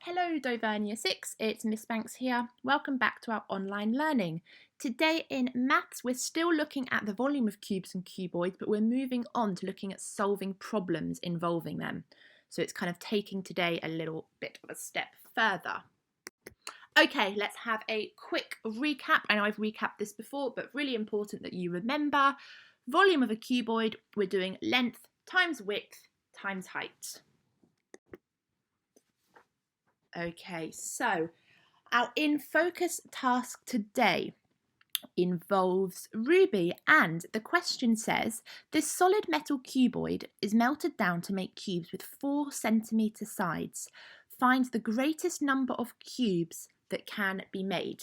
Hello Dovernia 6, it's Miss Banks here. Welcome back to our online learning. Today in maths we're still looking at the volume of cubes and cuboids, but we're moving on to looking at solving problems involving them. So it's kind of taking today a little bit of a step further. Okay, let's have a quick recap. I know I've recapped this before, but really important that you remember. Volume of a cuboid, we're doing length times width times height. Okay, so our in focus task today involves Ruby, and the question says this solid metal cuboid is melted down to make cubes with 4 centimetre sides. Find the greatest number of cubes that can be made.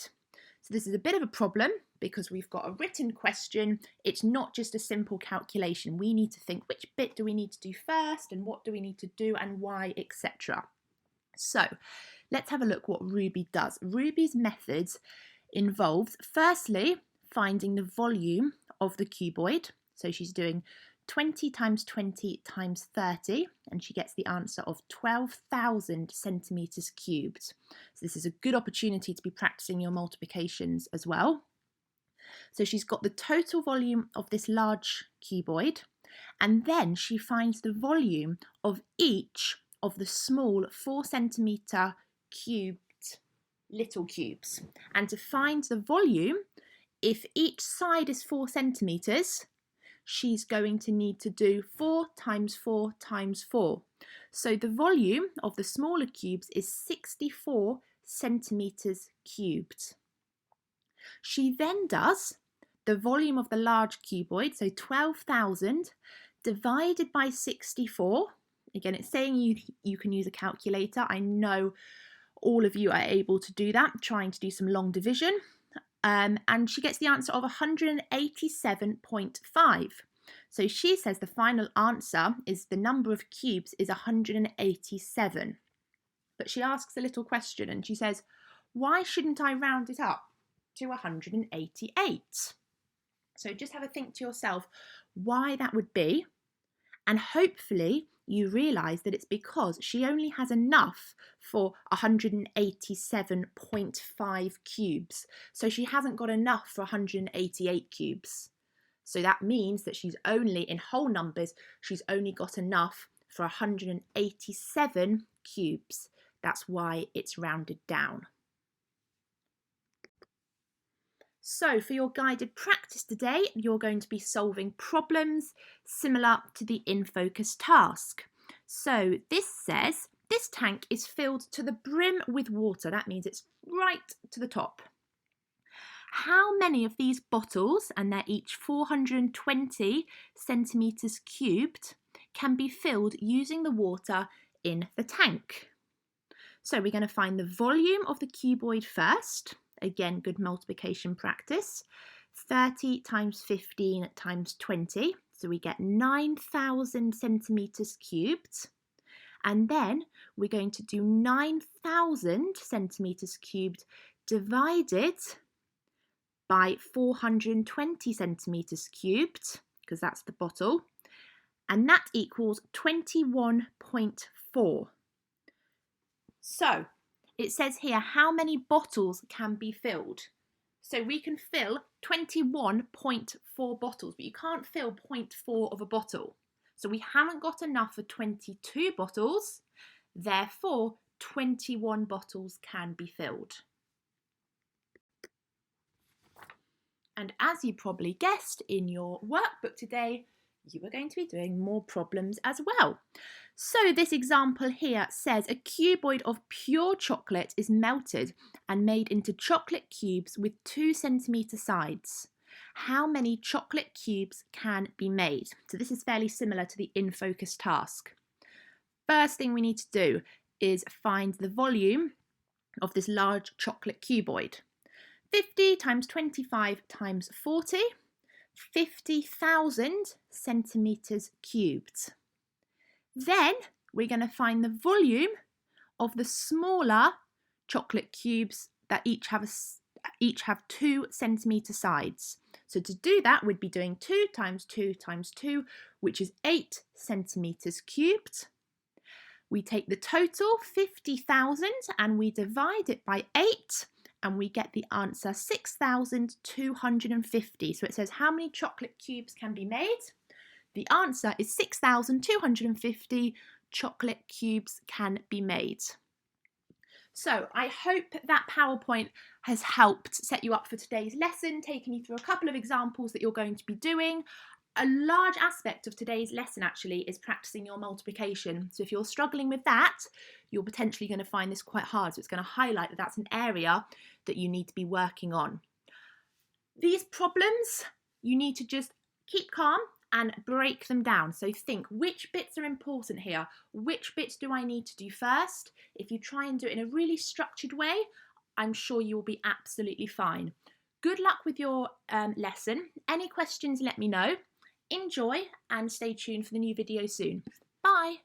So this is a bit of a problem because we've got a written question. It's not just a simple calculation. We need to think which bit do we need to do first and what do we need to do and why, etc. So let's have a look what Ruby does. Ruby's methods involves firstly finding the volume of the cuboid. So she's doing 20 times 20 times 30 and she gets the answer of 12,000 centimetres cubed. So this is a good opportunity to be practicing your multiplications as well. So she's got the total volume of this large cuboid and then she finds the volume of each of the small 4 centimetre cubed little cubes. And to find the volume, if each side is 4 centimetres, she's going to need to do 4 times 4 times 4. So the volume of the smaller cubes is 64 centimetres cubed. She then does the volume of the large cuboid, so 12,000 divided by 64. Again, it's saying you can use a calculator. I know all of you are able to do that, trying to do some long division. And she gets the answer of 187.5. So she says the final answer is the number of cubes is 187. But she asks a little question and she says, why shouldn't I round it up to 188? So just have a think to yourself why that would be. And hopefully you realise that it's because she only has enough for 187.5 cubes. So she hasn't got enough for 188 cubes. So that means that she's only, in whole numbers, she's only got enough for 187 cubes. That's why it's rounded down. So for your guided practice today, you're going to be solving problems similar to the in focus task. So this says, this tank is filled to the brim with water. That means it's right to the top. How many of these bottles, and they're each 420 centimetres cubed, can be filled using the water in the tank? So we're going to find the volume of the cuboid first. Again, good multiplication practice. 30 times 15 times 20. So we get 9,000 centimetres cubed. And then we're going to do 9,000 centimetres cubed divided by 420 centimetres cubed, because that's the bottle. And that equals 21.4. So it says here how many bottles can be filled. So we can fill 21.4 bottles, but you can't fill 0.4 of a bottle. So we haven't got enough for 22 bottles, therefore 21 bottles can be filled. And as you probably guessed in your workbook today, you are going to be doing more problems as well. So this example here says a cuboid of pure chocolate is melted and made into chocolate cubes with 2 centimetre sides. How many chocolate cubes can be made? So this is fairly similar to the in focus task. First thing we need to do is find the volume of this large chocolate cuboid. 50 times 25 times 40. 50,000 centimetres cubed. Then we're going to find the volume of the smaller chocolate cubes that each have 2 centimetre sides. So to do that, we'd be doing 2 times 2 times 2, which is 8 centimetres cubed. We take the total, 50,000, and we divide it by 8, and we get the answer 6,250. So it says how many chocolate cubes can be made? The answer is 6,250 chocolate cubes can be made. So I hope that PowerPoint has helped set you up for today's lesson, taking you through a couple of examples that you're going to be doing. A large aspect of today's lesson actually is practicing your multiplication. So if you're struggling with that, you're potentially going to find this quite hard. So it's going to highlight that that's an area that you need to be working on. These problems, you need to just keep calm and break them down. So think, which bits are important here? Which bits do I need to do first? If you try and do it in a really structured way, I'm sure you will be absolutely fine. Good luck with your lesson. Any questions, let me know. Enjoy and stay tuned for the new video soon. Bye.